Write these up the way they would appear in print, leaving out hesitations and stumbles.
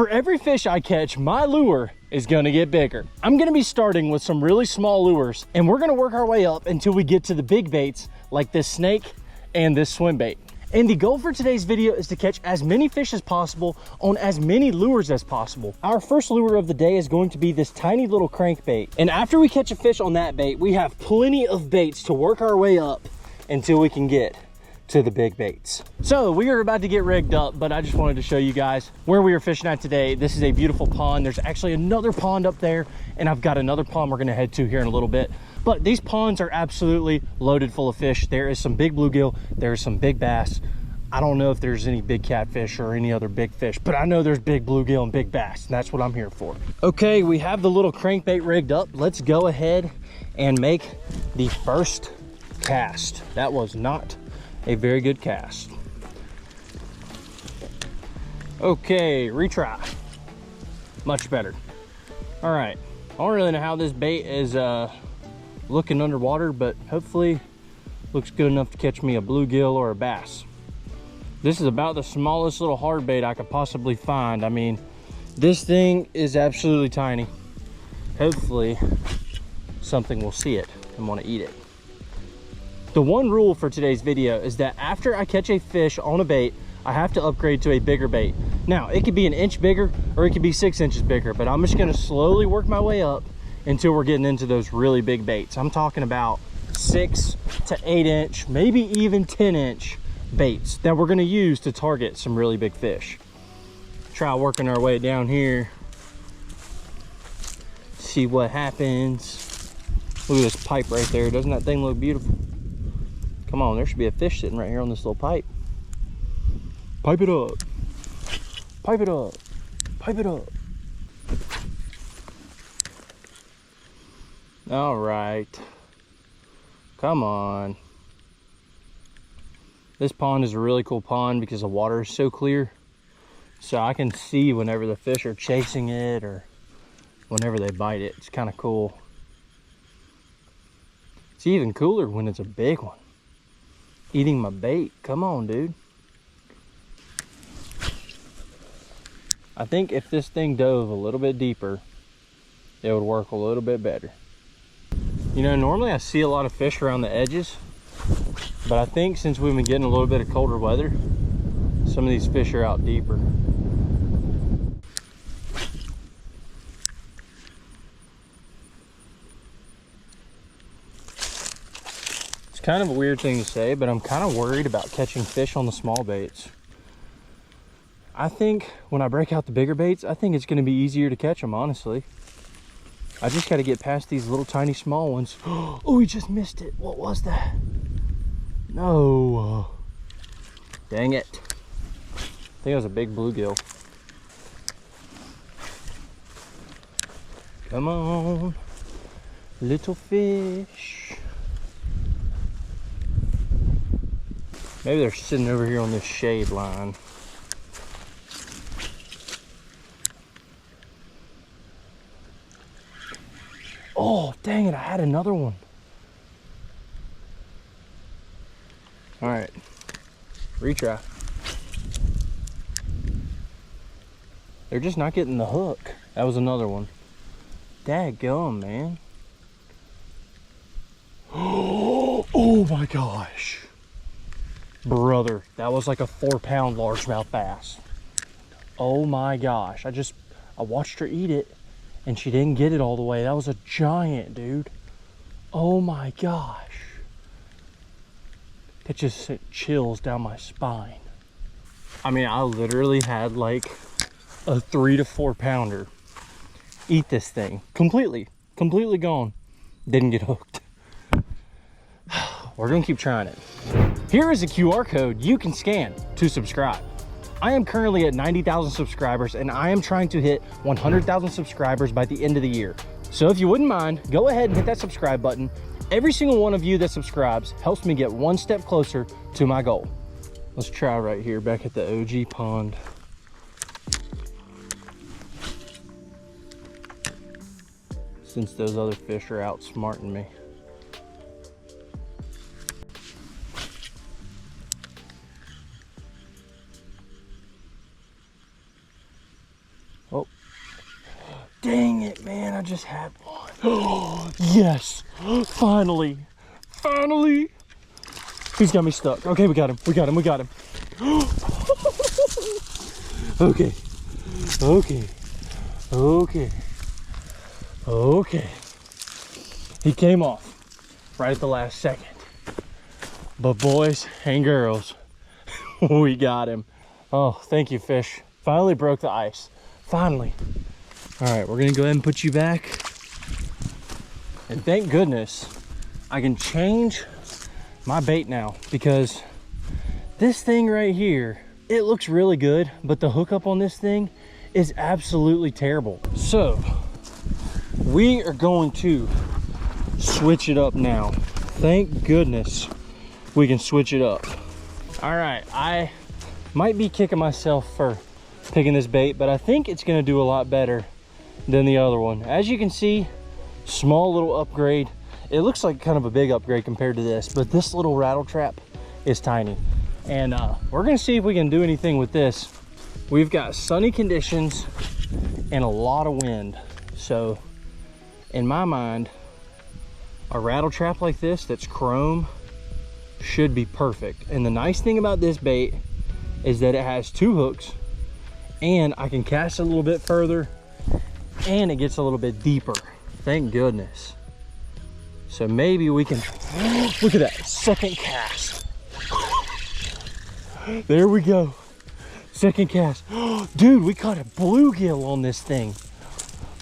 For every fish I catch, my lure is gonna get bigger. I'm gonna be starting with some really small lures, and we're gonna work our way up until we get to the big baits like this snake and this swim bait. And the goal for today's video is to catch as many fish as possible on as many lures as possible. Our first lure of the day is going to be this tiny little crankbait. And after we catch a fish on that bait, we have plenty of baits to work our way up until we can get to the big baits. So we are about to get rigged up, but I just wanted to show you guys where we are fishing at today. This is a beautiful pond. There's actually another pond up there, and I've got another pond we're gonna head to here in a little bit. But these ponds are absolutely loaded full of fish. There is some big bluegill, there's some big bass. I don't know if there's any big catfish or any other big fish, but I know there's big bluegill and big bass, and that's what I'm here for. Okay, we have the little crankbait rigged up. Let's go ahead and make the first cast. That was not a very good cast. Okay, retry. Much better. All right, I don't really know how this bait is looking underwater, but hopefully looks good enough to catch me a bluegill or a bass. This is about the smallest little hard bait I could possibly find. I mean, this thing is absolutely tiny. Hopefully something will see it and want to eat it. The one rule for today's video is that after I catch a fish on a bait, I have to upgrade to a bigger bait. Now, it could be an inch bigger or it could be 6 inches bigger, but I'm just gonna slowly work my way up until we're getting into those really big baits. I'm talking about 6 to 8 inch, maybe even 10 inch baits that we're gonna use to target some really big fish. Try working our way down here, see what happens. Look at this pipe right there. Doesn't that thing look beautiful? Come on, there should be a fish sitting right here on this little pipe. Pipe it up. Pipe it up. Pipe it up. All right. Come on. This pond is a really cool pond because the water is so clear. So I can see whenever the fish are chasing it or whenever they bite it. It's kind of cool. It's even cooler when it's a big one. Eating my bait. Come on, dude. I think if this thing dove a little bit deeper, it would work a little bit better. You know, normally I see a lot of fish around the edges, but I think since we've been getting a little bit of colder weather, some of these fish are out deeper. Kind of a weird thing to say, but I'm kind of worried about catching fish on the small baits. I think when I break out the bigger baits, I think it's going to be easier to catch them, honestly. I just got to get past these little tiny small ones. Oh, we just missed it. What was that? No. Dang it. I think it was a big bluegill. Come on, little fish. Maybe they're sitting over here on this shade line. Oh, dang it, I had another one. All right, retry. They're just not getting the hook. That was another one. Daggum, man. Oh my gosh. Brother, that was like a 4-pound largemouth bass. Oh my gosh, I watched her eat it and she didn't get it all the way. That was a giant, dude. Oh my gosh. It just sent chills down my spine. I mean, I literally had like a 3 to 4 pounder eat this thing completely gone. Didn't get hooked. We're gonna keep trying it. Here is a QR code you can scan to subscribe. I am currently at 90,000 subscribers and I am trying to hit 100,000 subscribers by the end of the year. So if you wouldn't mind, go ahead and hit that subscribe button. Every single one of you that subscribes helps me get one step closer to my goal. Let's try right here back at the OG pond. Since those other fish are outsmarting me. Dang it, man, I just had one. Oh, yes, finally, finally. He's got me stuck. Okay, we got him, we got him, we got him. Okay, okay, okay, okay. He came off right at the last second. But boys and girls, we got him. Oh, thank you, fish. Finally broke the ice, finally. All right, we're gonna go ahead and put you back. And thank goodness I can change my bait now, because this thing right here, it looks really good, but the hookup on this thing is absolutely terrible. So we are going to switch it up now. Thank goodness we can switch it up. All right, I might be kicking myself for picking this bait, but I think it's gonna do a lot better than the other one. As you can see, small little upgrade. It looks like kind of a big upgrade compared to this, but this little rattle trap is tiny. And we're gonna see if we can do anything with this. We've got sunny conditions and a lot of wind. So in my mind, a rattle trap like this that's chrome should be perfect. And the nice thing about this bait is that it has 2 hooks, and I can cast a little bit further, and it gets a little bit deeper. Thank goodness. So maybe we can, look at that, second cast. There we go, second cast. Dude, we caught a bluegill on this thing.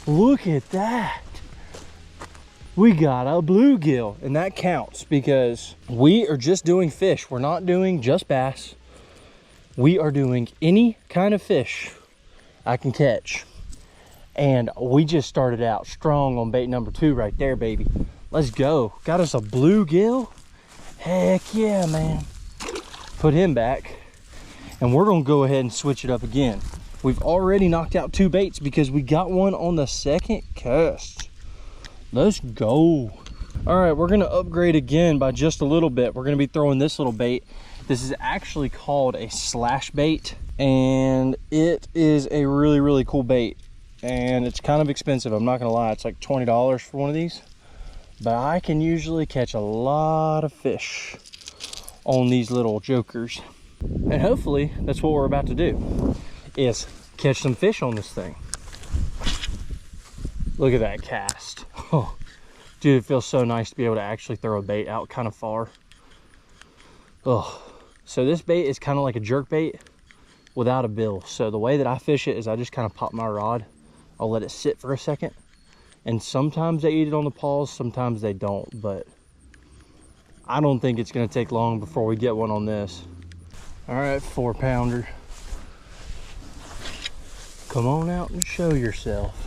Look at that. We got a bluegill, and that counts because we are just doing fish. We're not doing just bass. We are doing any kind of fish I can catch. And we just started out strong on bait number 2 right there, baby. Let's go. Got us a bluegill. Heck yeah, man. Put him back. And we're gonna go ahead and switch it up again. We've already knocked out 2 baits because we got one on the second cast. Let's go. All right, we're gonna upgrade again by just a little bit. We're gonna be throwing this little bait. This is actually called a slash bait, and it is a really, really cool bait. And it's kind of expensive, I'm not gonna lie. It's like $20 for one of these, but I can usually catch a lot of fish on these little jokers. And hopefully that's what we're about to do, is catch some fish on this thing. Look at that cast. Oh, dude, it feels so nice to be able to actually throw a bait out kind of far. Oh, so this bait is kind of like a jerk bait without a bill. So the way that I fish it is I just kind of pop my rod. I'll let it sit for a second, and sometimes they eat it on the paws, sometimes they don't, but I don't think it's gonna take long before we get one on this. All right, 4-pounder. Come on out and show yourself.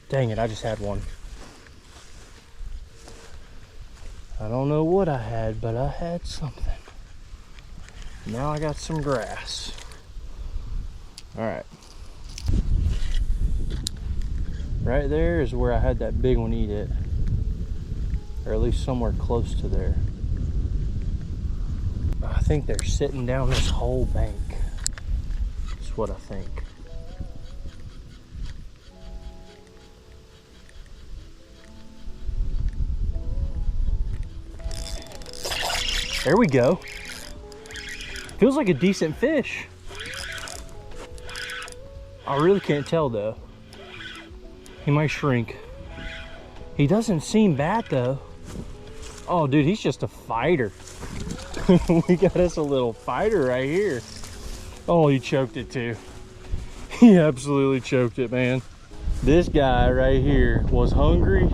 Dang it, I just had one. I don't know what I had, but I had something. Now I got some grass. All right. Right there is where I had that big one eat it, or at least somewhere close to there. I think they're sitting down this whole bank. That's what I think. There we go. Feels like a decent fish. I really can't tell though. He might shrink. He doesn't seem bad though. Oh dude, he's just a fighter. We got us a little fighter right here. Oh, he choked it too. He absolutely choked it, man. This guy right here was hungry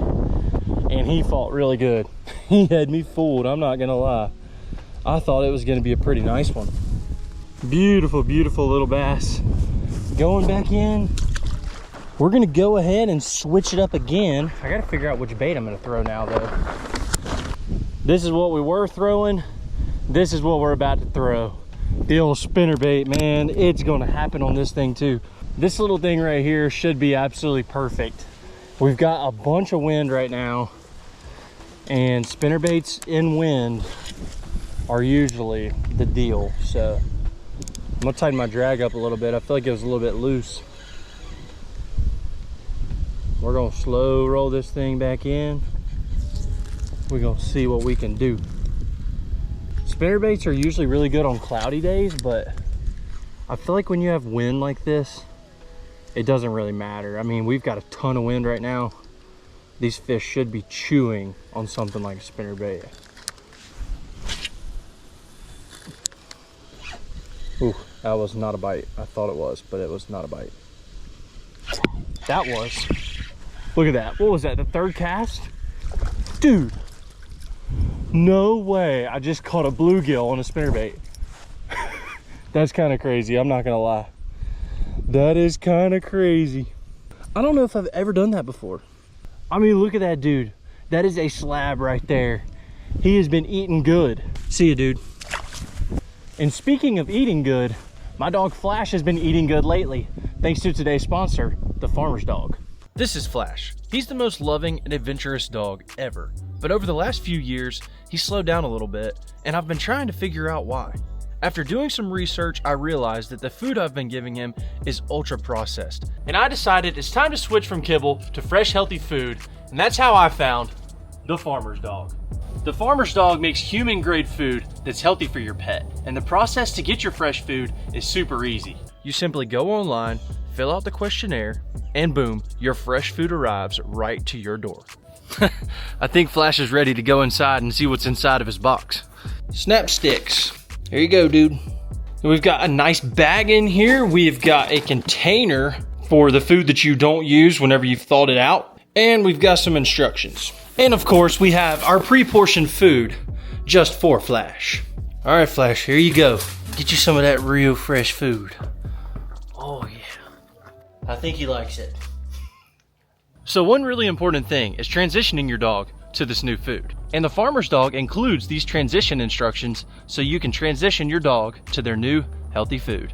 and he fought really good. He had me fooled, I'm not gonna lie. I thought it was gonna be a pretty nice one. Beautiful, beautiful little bass. Going back in. We're gonna go ahead and switch it up again. I gotta figure out which bait I'm gonna throw now though. This is what we were throwing. This is what we're about to throw. The old spinner bait, man. It's gonna happen on this thing too. This little thing right here should be absolutely perfect. We've got a bunch of wind right now, and spinner baits in wind are usually the deal. So I'm gonna tighten my drag up a little bit. I feel like it was a little bit loose. We're gonna slow roll this thing back in. We're gonna see what we can do. Spinner baits are usually really good on cloudy days, but I feel like when you have wind like this, it doesn't really matter. I mean, we've got a ton of wind right now. These fish should be chewing on something like a spinner bait. Ooh, that was not a bite. I thought it was, but it was not a bite. That was. Look at that. What was that, the third cast? Dude, no way. I just caught a bluegill on a spinnerbait. That's kind of crazy, I'm not gonna lie. That is kind of crazy. I don't know if I've ever done that before. I mean, look at that dude. That is a slab right there. He has been eating good. See you, dude. And speaking of eating good, my dog Flash has been eating good lately, thanks to today's sponsor, the Farmer's Dog. This is Flash. He's the most loving and adventurous dog ever. But over the last few years, he's slowed down a little bit, and I've been trying to figure out why. After doing some research, I realized that the food I've been giving him is ultra processed. And I decided it's time to switch from kibble to fresh, healthy food, and that's how I found the Farmer's Dog. The Farmer's Dog makes human-grade food that's healthy for your pet, and the process to get your fresh food is super easy. You simply go online, fill out the questionnaire, and boom, your fresh food arrives right to your door. I think Flash is ready to go inside and see what's inside of his box. Snap sticks. There you go, dude. We've got a nice bag in here. We've got a container for the food that you don't use whenever you've thawed it out. And we've got some instructions. And of course, we have our pre-portioned food just for Flash. All right, Flash, here you go. Get you some of that real fresh food. Oh, yeah. I think he likes it. So one really important thing is transitioning your dog to this new food. And the Farmer's Dog includes these transition instructions so you can transition your dog to their new healthy food.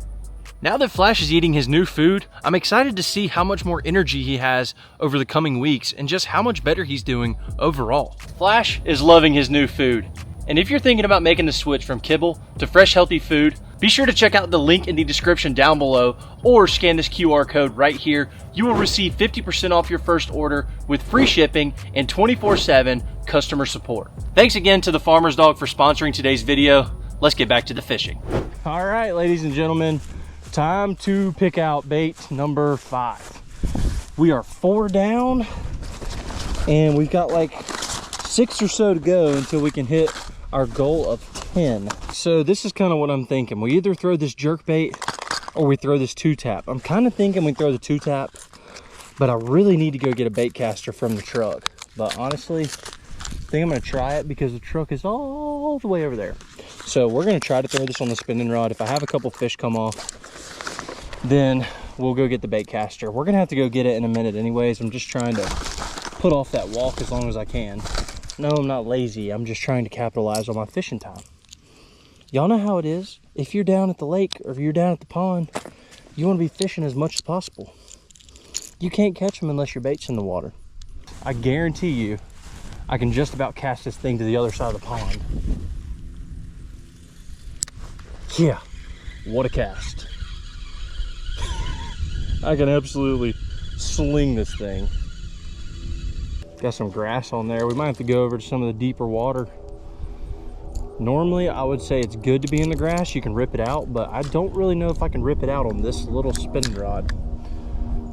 Now that Flash is eating his new food, I'm excited to see how much more energy he has over the coming weeks and just how much better he's doing overall. Flash is loving his new food. And if you're thinking about making the switch from kibble to fresh healthy food, be sure to check out the link in the description down below or scan this QR code right here. You will receive 50% off your first order with free shipping and 24/7 customer support. Thanks again to the Farmer's Dog for sponsoring today's video. Let's get back to the fishing. All right, ladies and gentlemen, time to pick out bait number 5. We are 4 down and we've got like 6 or so to go until we can hit our goal of 10. So this is kind of what I'm thinking. We either throw this jerk bait or we throw this 2-tap. I'm kind of thinking we throw the 2-tap, but I really need to go get a bait caster from the truck. But honestly, I think I'm gonna try it because the truck is all the way over there. So we're gonna try to throw this on the spinning rod. If I have a couple fish come off, then we'll go get the bait caster. We're gonna have to go get it in a minute anyways. I'm just trying to put off that walk as long as I can. No, I'm not lazy. I'm just trying to capitalize on my fishing time. Y'all know how it is. If you're down at the lake or if you're down at the pond, you want to be fishing as much as possible. You can't catch them unless your bait's in the water. I guarantee you, I can just about cast this thing to the other side of the pond. Yeah, what a cast. I can absolutely sling this thing. Got some grass on there. We might have to go over to some of the deeper water. Normally, I would say it's good to be in the grass. You can rip it out, but I don't really know if I can rip it out on this little spinning rod.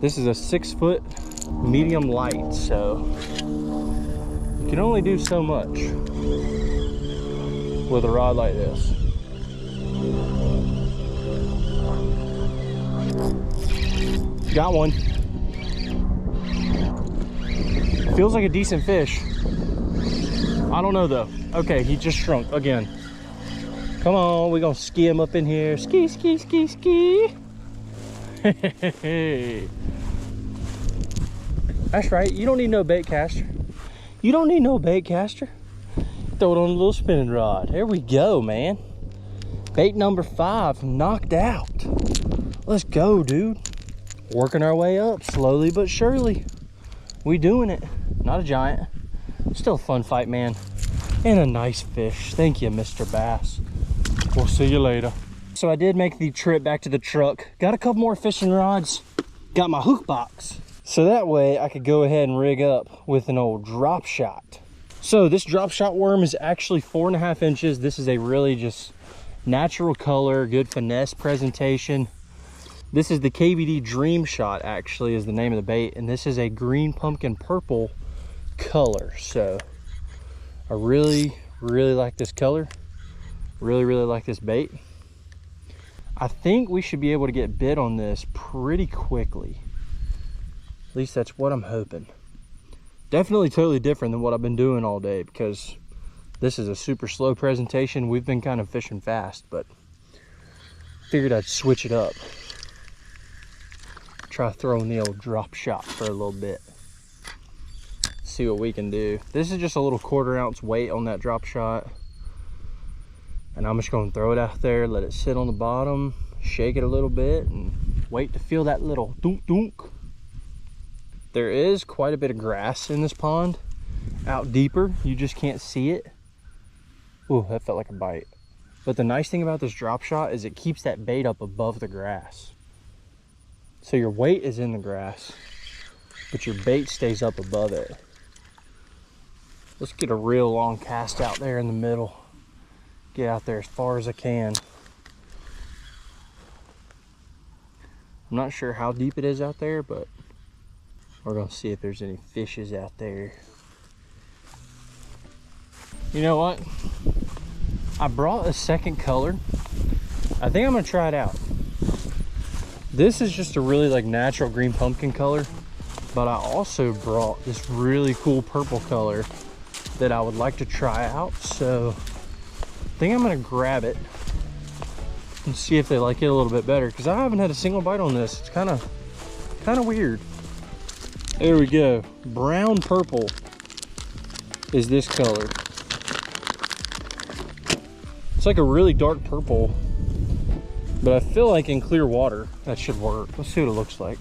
This is a 6-foot medium light, so you can only do so much with a rod like this. Got one. Feels like a decent fish. I don't know though. Okay, he just shrunk again. Come on, we're gonna ski him up in here. Ski, ski, ski, ski. Hey. That's right, you don't need no bait caster. You don't need no bait caster. Throw it on a little spinning rod. There we go, man. Bait number 5 knocked out. Let's go, dude. Working our way up slowly but surely. We doing it. Not a giant. Still a fun fight, man. And a nice fish. Thank you, Mr. Bass. We'll see you later. So I did make the trip back to the truck. Got a couple more fishing rods. Got my hook box. So that way I could go ahead and rig up with an old drop shot. So this drop shot worm is actually 4.5 inches. This is a really just natural color, good finesse presentation. This is the KVD Dream Shot, actually, is the name of the bait. And this is a green pumpkin purple color. So I really, really like this color. Really, really like this bait. I think we should be able to get bit on this pretty quickly. At least that's what I'm hoping. Definitely totally different than what I've been doing all day, because this is a super slow presentation. We've been kind of fishing fast, but figured I'd switch it up. Try throwing the old drop shot for a little bit. See what we can do. This is just a little 1/4 ounce weight on that drop shot. And I'm just going to throw it out there, let it sit on the bottom, shake it a little bit, and wait to feel that little dunk dunk. There is quite a bit of grass in this pond. Out deeper, you just can't see it. Ooh, that felt like a bite. But the nice thing about this drop shot is it keeps that bait up above the grass. So your weight is in the grass, but your bait stays up above it. Let's get a real long cast out there in the middle. Get out there as far as I can. I'm not sure how deep it is out there, but we're gonna see if there's any fishes out there. You know what? I brought a second color. I think I'm gonna try it out. This is just a really like natural green pumpkin color, but I also brought this really cool purple color that I would like to try out. So I think I'm gonna grab it and see if they like it a little bit better, because I haven't had a single bite on this. It's kind of weird. There we go. Brown purple is this color. It's like a really dark purple, but I feel like in clear water that should work. Let's see what it looks like.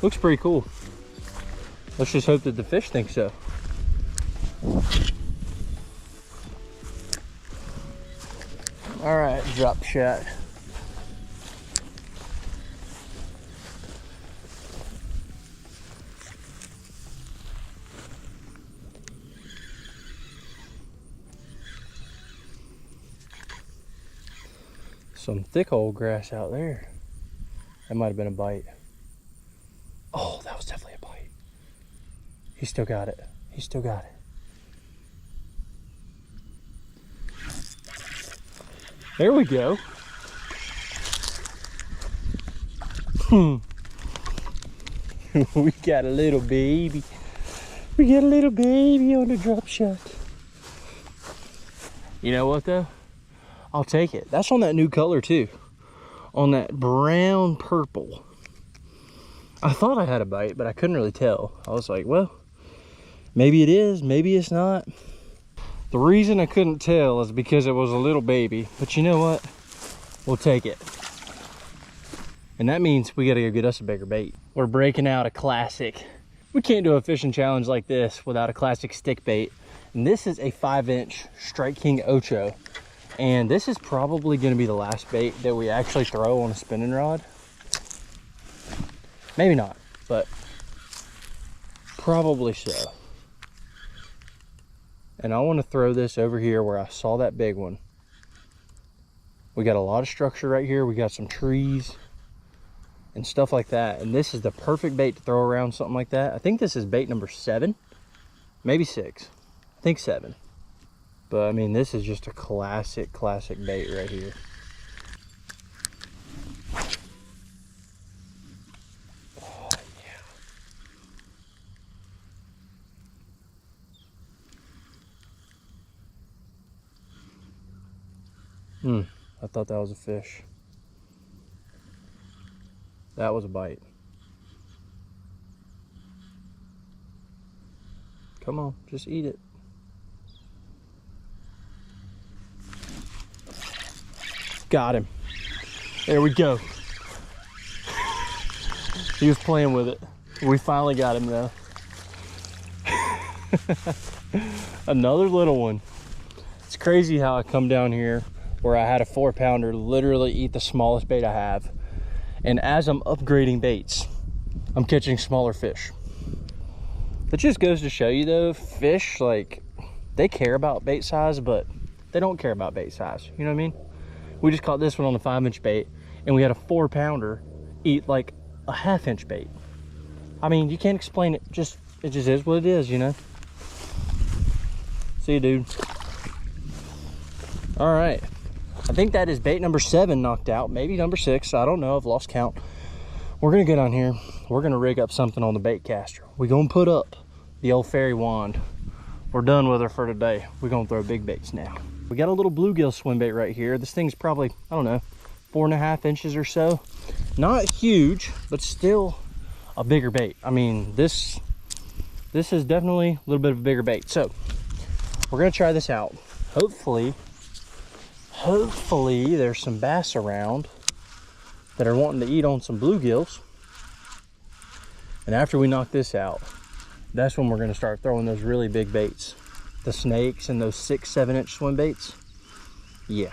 Looks pretty cool. Let's just hope that the fish think so. All right, drop shot. Some thick old grass out there. That might have been a bite. Oh, that was definitely a bite. He still got it. He still got it. There we go. We got a little baby. We got a little baby on the drop shot. You know what though? I'll take it. That's on that new color too. On that brown purple. I thought I had a bite, but I couldn't really tell. I was like, well, maybe it is, maybe it's not. The reason I couldn't tell is because it was a little baby, but you know what? We'll take it. And that means we gotta go get us a bigger bait. We're breaking out a classic. We can't do a fishing challenge like this without a classic stick bait. And this is a 5-inch Strike King Ocho. And this is probably gonna be the last bait that we actually throw on a spinning rod. Maybe not, but probably so. And I want to throw this over here where I saw that big one. We got a lot of structure right here. We got some trees and stuff like that. And this is the perfect bait to throw around something like that. I think this is bait number 7, maybe 6. I think 7. But I mean, this is just a classic bait right here. Oh yeah. I thought that was a fish. That was a bite. Come on, just eat it. Got him. There we go. He was playing with it. We finally got him though. Another little one. It's crazy how I come down here where I had a 4-pounder literally eat the smallest bait I have. And as I'm upgrading baits, I'm catching smaller fish. That just goes to show you though, fish, like, they care about bait size, but they don't care about bait size. You know what I mean? We just caught this one on a 5-inch bait, and we had a 4-pounder eat like a 1/2-inch bait. I mean, you can't explain it. It just is what it is, you know? See you, dude. All right. I think that is bait number 7 knocked out. Maybe number 6. I don't know. I've lost count. We're going to get on here. We're going to rig up something on the bait caster. We're going to put up the old fairy wand. We're done with her for today. We're going to throw big baits now. We got a little bluegill swim bait right here. This thing's probably, I don't know, 4.5 inches or so. Not huge, but still a bigger bait. I mean, this is definitely a little bit of a bigger bait. So we're gonna try this out. Hopefully there's some bass around that are wanting to eat on some bluegills. And after we knock this out, that's when we're gonna start throwing those really big baits. The snakes and those 6-7 inch swim baits. Yeah.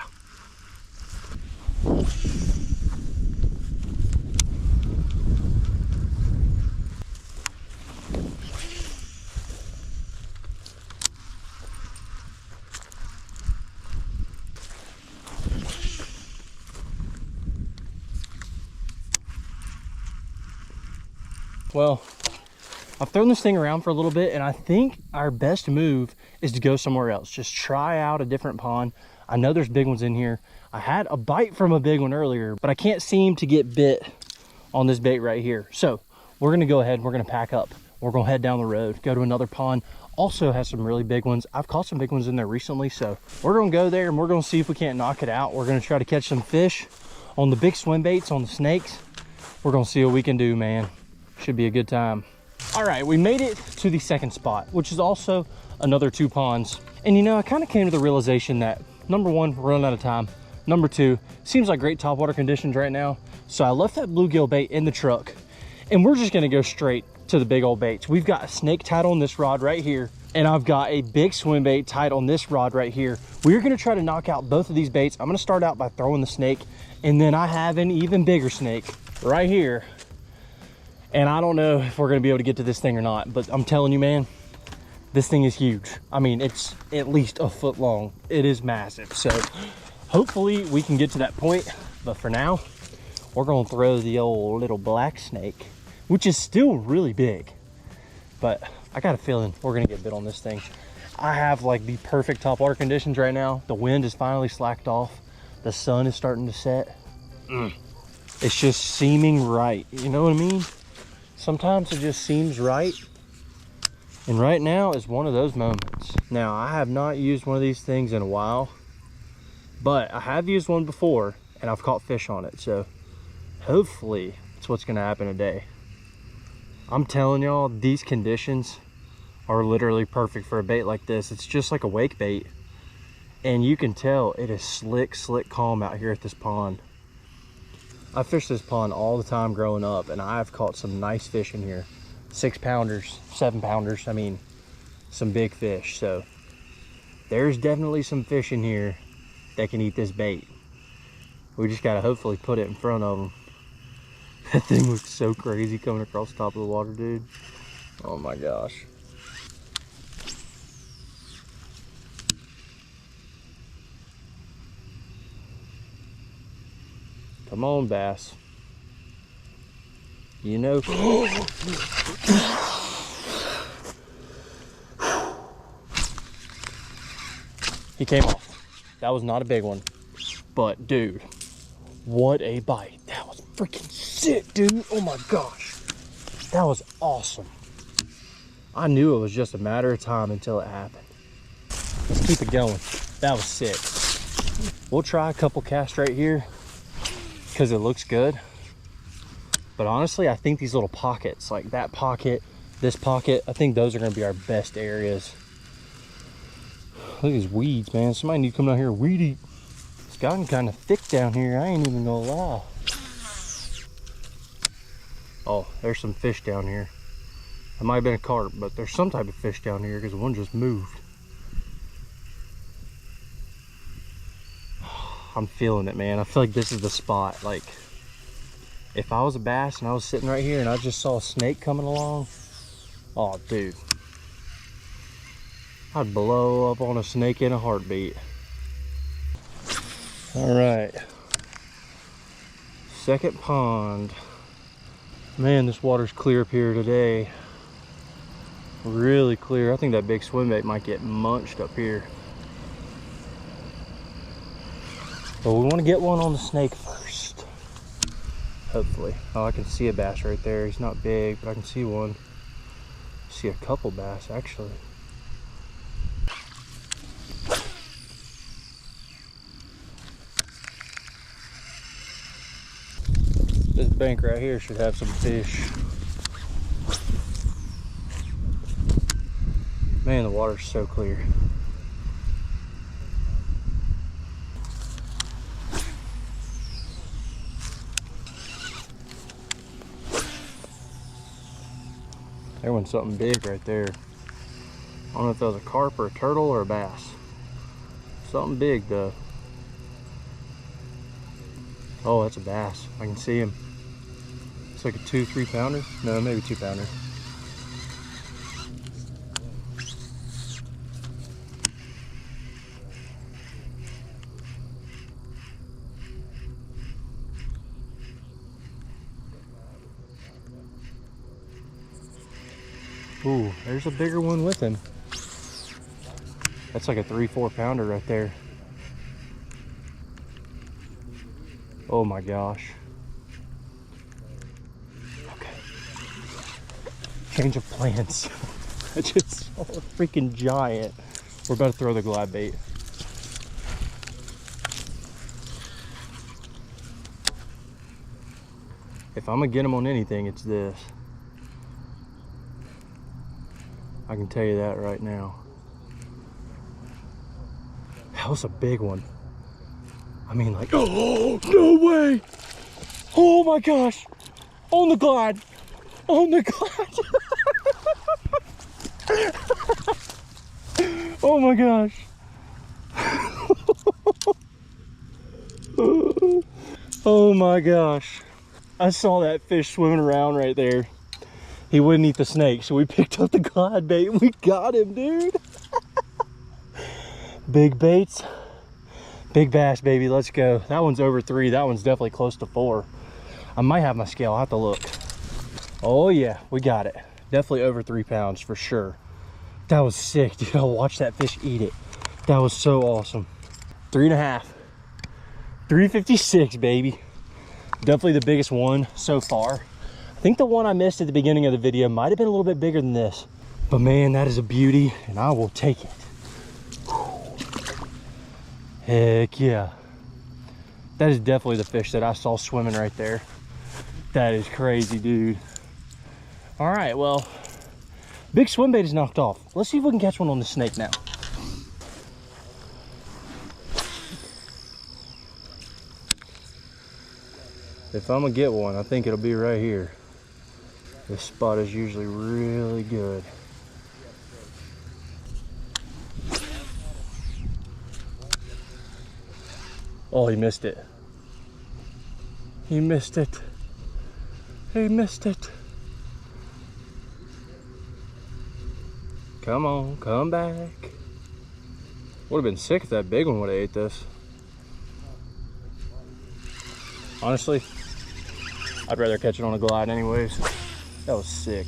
Well, I've thrown this thing around for a little bit, and I think our best move is to go somewhere else. Just try out a different pond. I know there's big ones in here. I had a bite from a big one earlier, but I can't seem to get bit on this bait right here. So we're gonna go ahead, we're gonna pack up. We're gonna head down the road, go to another pond. Also has some really big ones. I've caught some big ones in there recently, so we're gonna go there and we're gonna see if we can't knock it out. We're gonna try to catch some fish on the big swim baits, on the snakes. We're gonna see what we can do, man. Should be a good time. All right, we made it to the second spot, which is also another 2 ponds. And you know, I kind of came to the realization that number 1, we're running out of time. Number 2, seems like great topwater conditions right now. So I left that bluegill bait in the truck, and we're just gonna go straight to the big old baits. We've got a snake tied on this rod right here, and I've got a big swim bait tied on this rod right here. We're gonna try to knock out both of these baits. I'm gonna start out by throwing the snake, and then I have an even bigger snake right here. And I don't know if we're gonna be able to get to this thing or not, but I'm telling you, man, this thing is huge. I mean, it's at least a foot long. It is massive. So hopefully we can get to that point. But for now, we're gonna throw the old little black snake, which is still really big. But I got a feeling we're gonna get bit on this thing. I have like the perfect topwater conditions right now. The wind is finally slacked off. The sun is starting to set. It's just seeming right. You know what I mean? Sometimes it just seems right. And right now is one of those moments. Now, I have not used one of these things in a while, but I have used one before and I've caught fish on it. So hopefully it's what's gonna happen today. I'm telling y'all, these conditions are literally perfect for a bait like this. It's just like a wake bait. And you can tell it is slick calm out here at this pond. I fished this pond all the time growing up, and I've caught some nice fish in here. 6-pounders, 7-pounders, I mean, some big fish. So there's definitely some fish in here that can eat this bait. We just gotta hopefully put it in front of them. That thing looks so crazy coming across the top of the water, dude. Oh my gosh. Come on, bass. You know. He came off. That was not a big one. But dude, what a bite. That was freaking sick, dude. Oh my gosh. That was awesome. I knew it was just a matter of time until it happened. Let's keep it going. That was sick. We'll try a couple casts right here because it looks good. But honestly, I think these little pockets, like that pocket, this pocket, I think those are gonna be our best areas. Look at these weeds, man. Somebody need to come down here and weed eat. It's gotten kind of thick down here, I ain't even gonna lie. Oh, there's some fish down here. It might have been a carp, but there's some type of fish down here because one just moved. I'm feeling it, man. I feel like this is the spot. Like, If I was a bass and I was sitting right here and I just saw a snake coming along, oh dude, I'd blow up on a snake in a heartbeat. All right, second pond. Man, this water's clear up here today. Really clear. I think that big swim bait might get munched up here. But we want to get one on the snake first. Hopefully. Oh, I can see a bass right there. He's not big, but I can see one. I see a couple bass actually. This bank right here should have some fish. Man, the water's so clear. There went something big right there. I don't know if that was a carp or a turtle or a bass. Something big though. Oh, that's a bass. I can see him. It's like a 2-3 pounder. No, maybe 2 pounder. Ooh, there's a bigger one with him. That's like a 3-4 pounder right there. Oh my gosh. Okay. Change of plans. I just saw a freaking giant. We're about to throw the glide bait. If I'm gonna get him on anything, it's this. I can tell you that right now. That was a big one. I mean, like, oh, no way. Oh my gosh. On the glide. On the glide. Oh my gosh. Oh my gosh. I saw that fish swimming around right there. He wouldn't eat the snake, so we picked up the glide bait and we got him, dude. Big baits. Big bass, baby, let's go. That one's over 3. That one's definitely close to 4. I might have my scale, I'll have to look. Oh yeah, we got it. Definitely over 3 pounds for sure. That was sick, dude. I'll watch that fish eat it. That was so awesome. 3.5. 356, baby. Definitely the biggest one so far. I think the one I missed at the beginning of the video might have been a little bit bigger than this. But man, that is a beauty, and I will take it. Heck yeah. That is definitely the fish that I saw swimming right there. That is crazy, dude. All right, well, big swim bait is knocked off. Let's see if we can catch one on the snake now. If I'm gonna get one, I think it'll be right here. This spot is usually really good. Oh, he missed it. He missed it. He missed it. Come on, come back. Would have been sick if that big one would have ate this. Honestly, I'd rather catch it on a glide anyways. That was sick.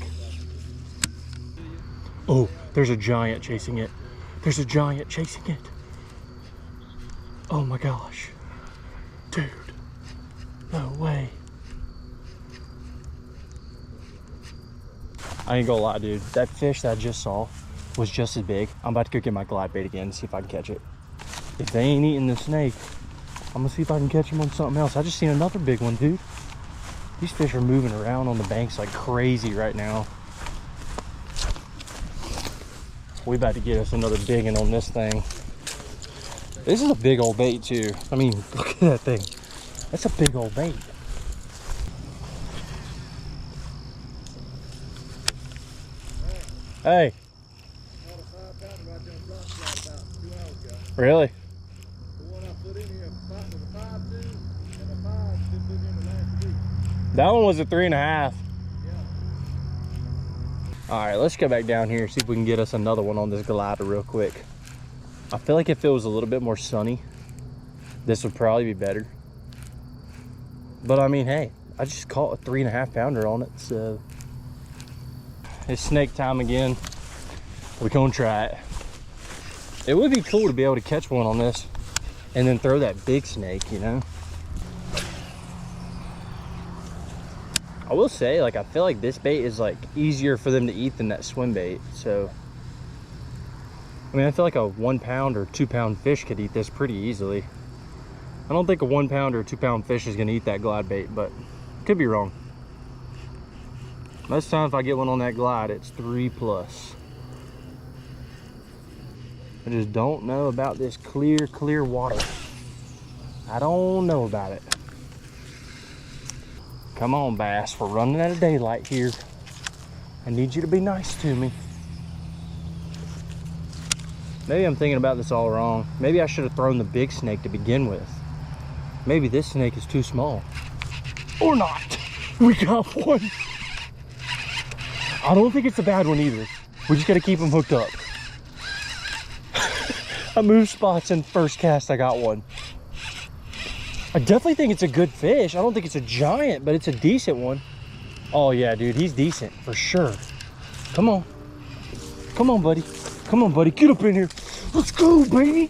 Oh, there's a giant chasing it. There's a giant chasing it. Oh my gosh. Dude, no way. I ain't gonna lie, dude. That fish that I just saw was just as big. I'm about to go get my glide bait again and see if I can catch it. If they ain't eating the snake, I'm gonna see if I can catch them on something else. I just seen another big one, dude. These fish are moving around on the banks like crazy right now. We about to get us another big one on this thing. This is a big old bait too. I mean, look at that thing. That's a big old bait. Hey. Really? That one was a 3.5. All right, let's go back down here and see if we can get us another one on this glider real quick. I feel like if it was a little bit more sunny, this would probably be better. But I mean, hey, I just caught a 3.5 pounder on it, so. It's snake time again. We're gonna try it. It would be cool to be able to catch one on this and then throw that big snake, you know? I will say, like, I feel like this bait is like easier for them to eat than that swim bait. So, I mean, I feel like a 1 pound or 2 pound fish could eat this pretty easily. I don't think a 1 pound or 2 pound fish is gonna eat that glide bait, but could be wrong. Most times if I get one on that glide, it's 3+. I just don't know about this clear water. I don't know about it. Come on, bass, we're running out of daylight here. I need you to be nice to me. Maybe I'm thinking about this all wrong. Maybe I should have thrown the big snake to begin with. Maybe this snake is too small. Or not. We got one. I don't think it's a bad one either. We just gotta keep them hooked up. I moved spots and first cast I got one. I definitely think it's a good fish. I don't think it's a giant, but it's a decent one. Oh yeah, dude, he's decent for sure. Come on. Come on, buddy. Come on, buddy. Get up in here. Let's go, baby.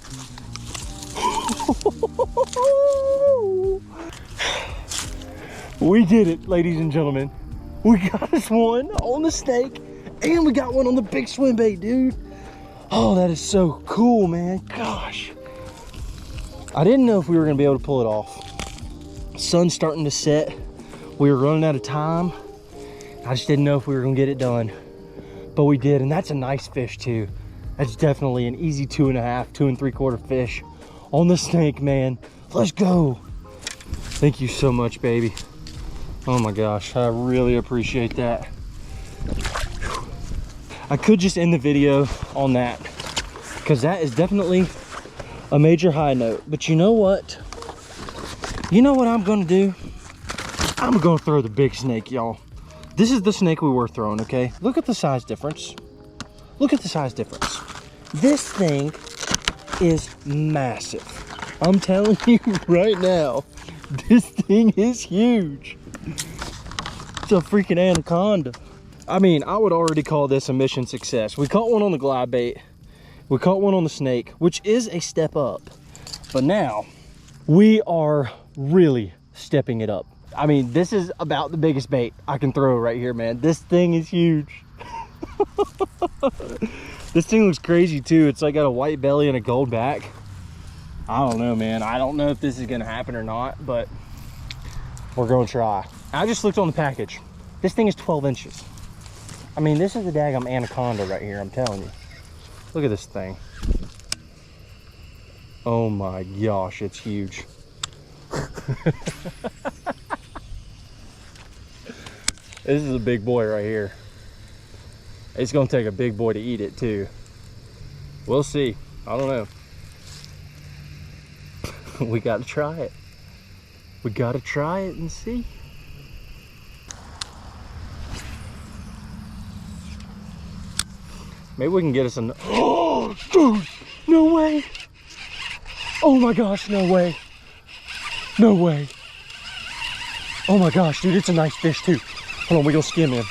We did it, ladies and gentlemen. We got us one on the snake and we got one on the big swim bait, dude. Oh, that is so cool, man. Gosh. I didn't know if we were gonna be able to pull it off. Sun's starting to set. We were running out of time. I just didn't know if we were gonna get it done. But we did, and that's a nice fish too. That's definitely an easy 2.5, 2 3/4 fish on the snake, man. Let's go. Thank you so much, baby. Oh my gosh, I really appreciate that. I could just end the video on that because that is definitely a major high note. But you know what? You know what I'm gonna do? I'm gonna throw the big snake, y'all. This is the snake we were throwing, okay? Look at the size difference. Look at the size difference. This thing is massive. I'm telling you right now, this thing is huge. It's a freaking anaconda. I mean, I would already call this a mission success. We caught one on the glide bait. We caught one on the snake, which is a step up. But now, we are really stepping it up. I mean, this is about the biggest bait I can throw right here, man. This thing is huge. This thing looks crazy too. It's like got a white belly and a gold back. I don't know, man. I don't know if this is gonna happen or not, but we're gonna try. I just looked on the package. This thing is 12 inches. I mean, this is the daggum anaconda right here, I'm telling you. Look at this thing. Oh my gosh, it's huge. This is a big boy right here. It's gonna take a big boy to eat it too. We'll see. I don't know. We gotta try it. We gotta try it and see. Maybe we can get us an... Oh, dude, no way. Oh my gosh, no way. No way. Oh my gosh, dude, it's a nice fish too. Hold on, we gonna skim him.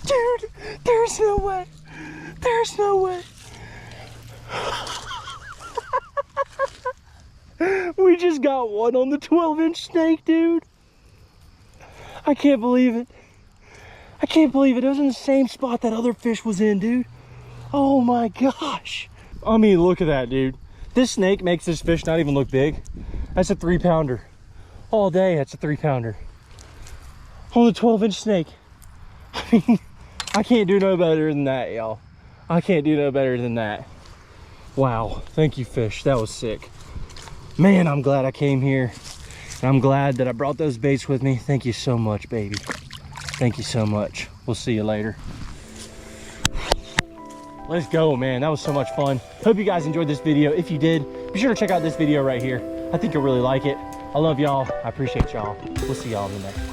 Dude, there's no way. There's no way. We just got one on the 12-inch snake, dude. I can't believe it. I can't believe it. It was in the same spot that other fish was in, dude. Oh my gosh. I mean, look at that, dude. This snake makes this fish not even look big. That's a 3-pounder. All day, that's a 3-pounder. On the 12-inch snake. I mean, I can't do no better than that, y'all. I can't do no better than that. Wow, thank you, fish. That was sick. Man, I'm glad I came here. And I'm glad that I brought those baits with me. Thank you so much, baby. Thank you so much. We'll see you later. Let's go, man. That was so much fun. Hope you guys enjoyed this video. If you did, be sure to check out this video right here. I think you'll really like it. I love y'all. I appreciate y'all. We'll see y'all in the next one.